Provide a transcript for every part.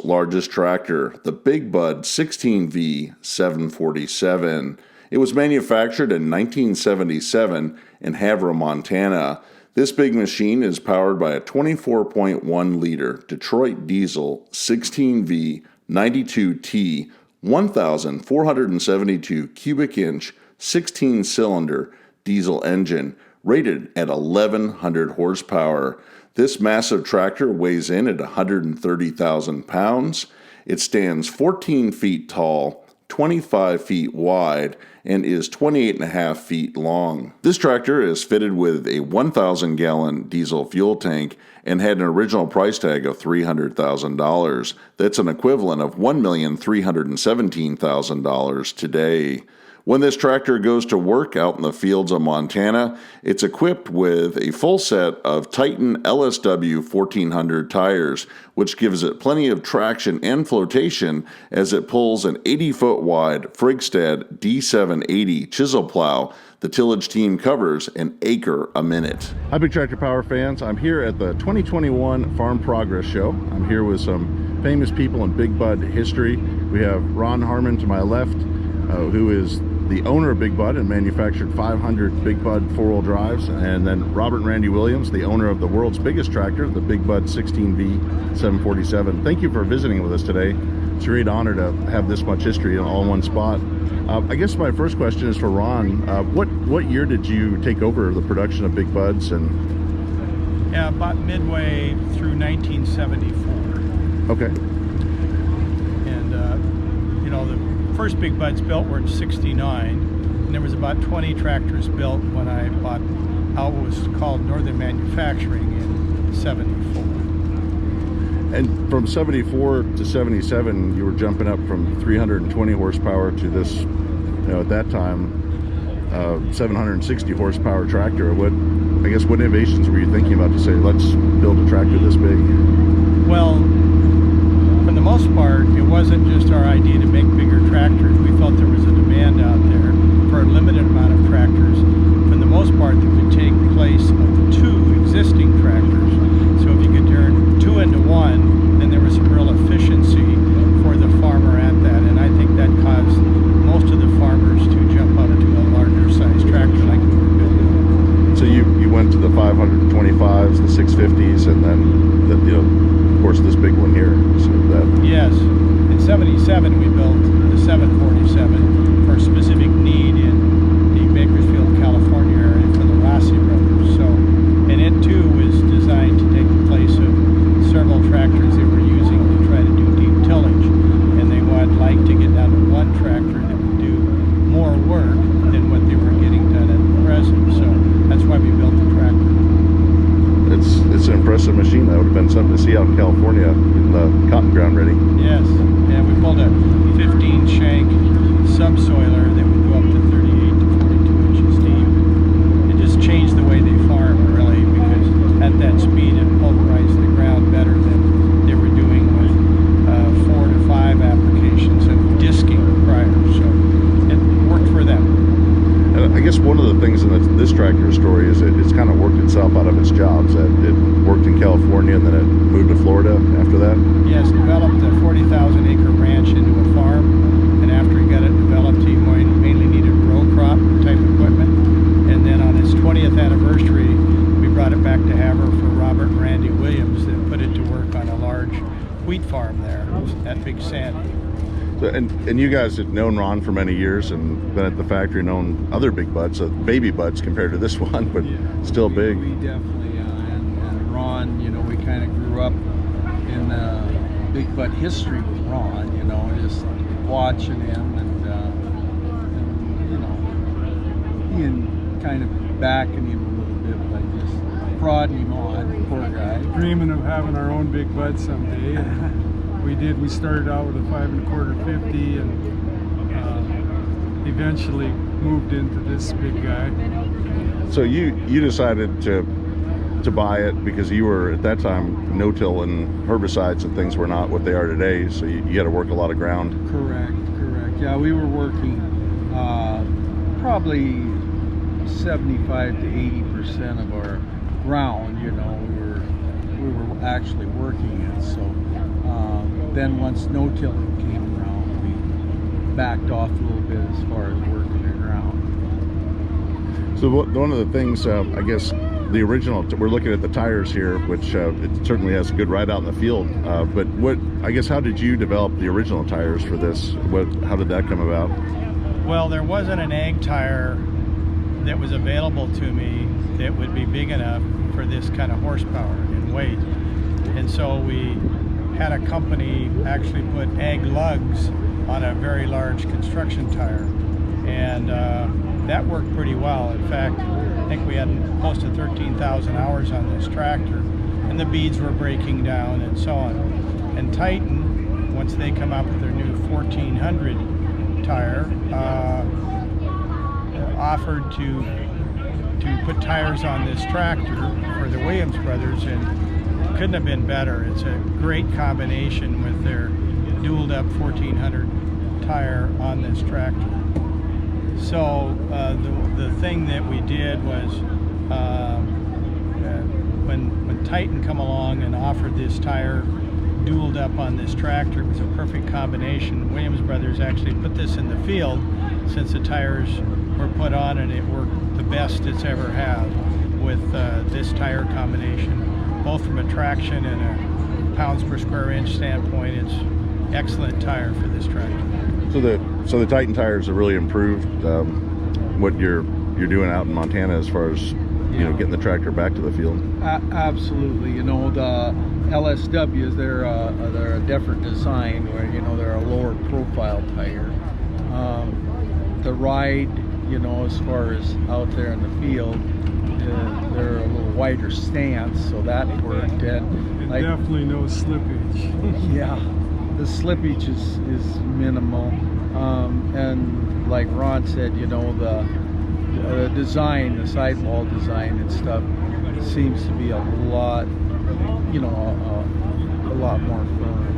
world's largest tractor, the Big Bud 16V-747. It was manufactured in 1977 in Havre, Montana. This big machine is powered by a 24.1-liter Detroit diesel 16V-92T 1,472 cubic inch 16-cylinder diesel engine rated at 1,100 horsepower. This massive tractor weighs in at 130,000 pounds. It stands 14 feet tall, 25 feet wide, and is 28.5 feet long. This tractor is fitted with a 1,000-gallon diesel fuel tank and had an original price tag of $300,000. That's an equivalent of $1,317,000 today. When this tractor goes to work out in the fields of Montana, it's equipped with a full set of Titan LSW 1400 tires, which gives it plenty of traction and flotation as it pulls an 80-foot wide FRIGGSTAD D7-80 chisel plow. The tillage team covers an acre a minute. Hi, Big Tractor Power fans. I'm here at the 2021 Farm Progress Show. I'm here with some famous people in Big Bud history. We have Ron Harmon to my left, who is the owner of Big Bud and manufactured 500 Big Bud four-wheel drives, and then Robert and Randy Williams, the owner of the world's biggest tractor, the Big Bud 16V-747. Thank you for visiting with us today. It's a great honor to have this much history all in one spot. I guess my first question is for Ron. What year did you take over the production of Big Buds? And yeah, about midway through 1974. Okay. And you know, the first Big Buds built were in '69, and there was about 20 tractors built when I bought out what was called Northern Manufacturing in '74. And from 74 to 77, you were jumping up from 320 horsepower to this, at that time, 760 horsepower tractor. What innovations were you thinking about to say, let's build a tractor this big? Well, for the most part, it wasn't just our idea to make bigger tractors. We felt there was a demand out there for a limited amount of tractors, for the most part, that would take place of the two existing tractors. So if you could turn two into one, then there was some real efficiency for the farmer at that. And I think that caused most of the farmers to jump up to a larger size tractor like we were building. So you went to the 525s, the 650s, and then of course this big one here. So that. Yes, in '77 we built the 747 for a specific need in the Bakersfield, California area for the Lassie brothers. So, and it too was designed to take the place of several tractors they were using to try to do deep tillage, and they would like to get down to one tractor that would do more work than what they were getting done at present. So that's why we built the tractor. It's an impressive machine. That would have been something to see out in California in the cotton ground ready. Yes, yeah, we pulled a 15-shank subsoiler that would go up to 38 to 42 inches deep. It just changed the way they farm, really, because at that speed it pulverized the ground better than they were doing with 4 to 5 applications of disking prior, so it worked for them. I guess one of the things in this tractor story is it's kind of worked itself out of its jobs. It worked in California and then it moved to Florida after that? Yes, developed a 40,000 acre ranch into a farm, and after he got it developed, he mainly needed row crop type equipment. And then on its 20th anniversary, we brought it back to Havre for Robert and Randy Williams that put it to work on a large wheat farm there at Big Sandy. So, and you guys had known Ron for many years and been at the factory, known other Big Buds, baby Buds compared to this one, but yeah, still big. We definitely, and Ron, we kind of grew up in Big Bud history with Ron, just watching him and being kind of backing him a little bit by just prodding him on, poor guy. Dreaming of having our own Big Bud someday. We did. We started out with a 5 1/4 50 and eventually moved into this big guy. So you decided to buy it because you were at that time no-till and herbicides and things were not what they are today, so you had to work a lot of ground. Correct. Yeah, we were working probably 75 to 80% of our ground. We were actually working it. So then once no-tilling came around, we backed off a little bit as far as working the ground. So one of the things, I guess, the original, we're looking at the tires here, which it certainly has a good ride out in the field. But how did you develop the original tires for this? How did that come about? Well, there wasn't an ag tire that was available to me that would be big enough for this kind of horsepower and weight. And so we had a company actually put ag lugs on a very large construction tire. And that worked pretty well. In fact, I think we had close to 13,000 hours on this tractor, and the beads were breaking down and so on. And Titan, once they come out with their new 1400 tire, offered to put tires on this tractor for the Williams brothers, and it couldn't have been better. It's a great combination with their dualed up 1400 tire on this tractor. So the thing that we did was when Titan come along and offered this tire dualed up on this tractor, it was a perfect combination. Williams Brothers actually put this in the field since the tires were put on, and it worked the best it's ever had with this tire combination, both from a traction and a pounds per square inch standpoint. It's excellent tire for this tractor. So the Titan tires have really improved what you're doing out in Montana as far as getting the tractor back to the field. Absolutely. The LSWs, they're a different design where they're a lower profile tire. The ride, as far as out there in the field, they're a little wider stance, so that worked. And definitely no slippage. Yeah, the slippage is minimal. And like Ron said, the design, the sidewall design and stuff seems to be a lot, a lot more firm.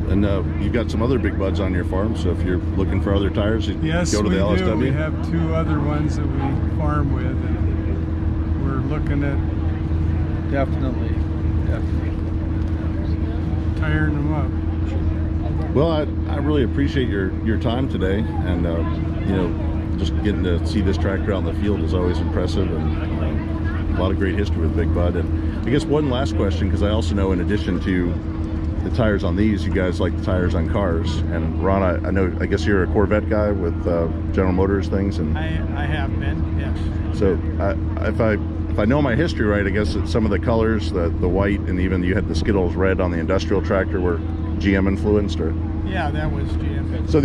And you've got some other big buds on your farm, so if you're looking for other tires, you yes, go to the LSW. Do. We have 2 other ones that we farm with, and we're looking at definitely tiring them up. Well, I really appreciate your time today, and just getting to see this tractor out in the field is always impressive, and a lot of great history with Big Bud. And I guess one last question, because I also know in addition to the tires on these, you guys like the tires on cars. And Ron, I guess you're a Corvette guy with General Motors things, and I have been, yes. So if I know my history right, I guess that some of the colors, the white, and even you had the Skittles red on the industrial tractor, were GM influenced, or? Yeah, that was GM. So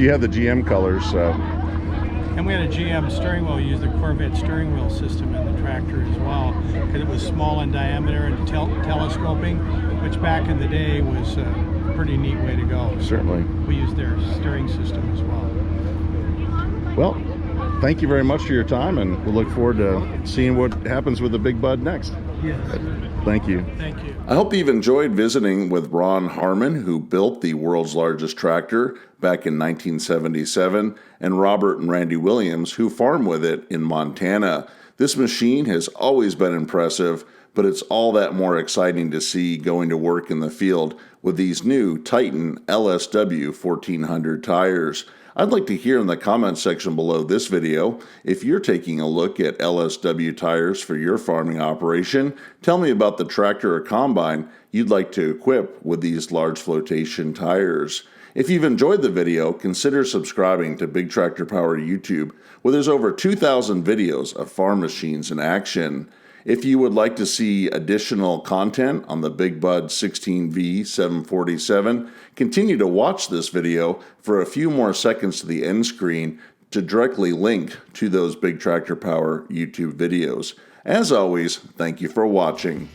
you have the GM colors. And we had a GM steering wheel. We used the Corvette steering wheel system in the tractor as well, because it was small in diameter and telescoping, which back in the day was a pretty neat way to go. Certainly. We used their steering system as well. Well, thank you very much for your time, and we'll look forward to seeing what happens with the Big Bud next. Yes. Thank you. Thank you. I hope you've enjoyed visiting with Ron Harmon, who built the world's largest tractor back in 1977, and Robert and Randy Williams, who farm with it in Montana. This machine has always been impressive, but it's all that more exciting to see going to work in the field with these new Titan LSW 1400 tires. I'd like to hear in the comments section below this video if you're taking a look at LSW tires for your farming operation. Tell me about the tractor or combine you'd like to equip with these large flotation tires. If you've enjoyed the video, consider subscribing to Big Tractor Power YouTube, where there's over 2,000 videos of farm machines in action. If you would like to see additional content on the Big Bud 16V-747, continue to watch this video for a few more seconds to the end screen to directly link to those Big Tractor Power YouTube videos. As always, thank you for watching.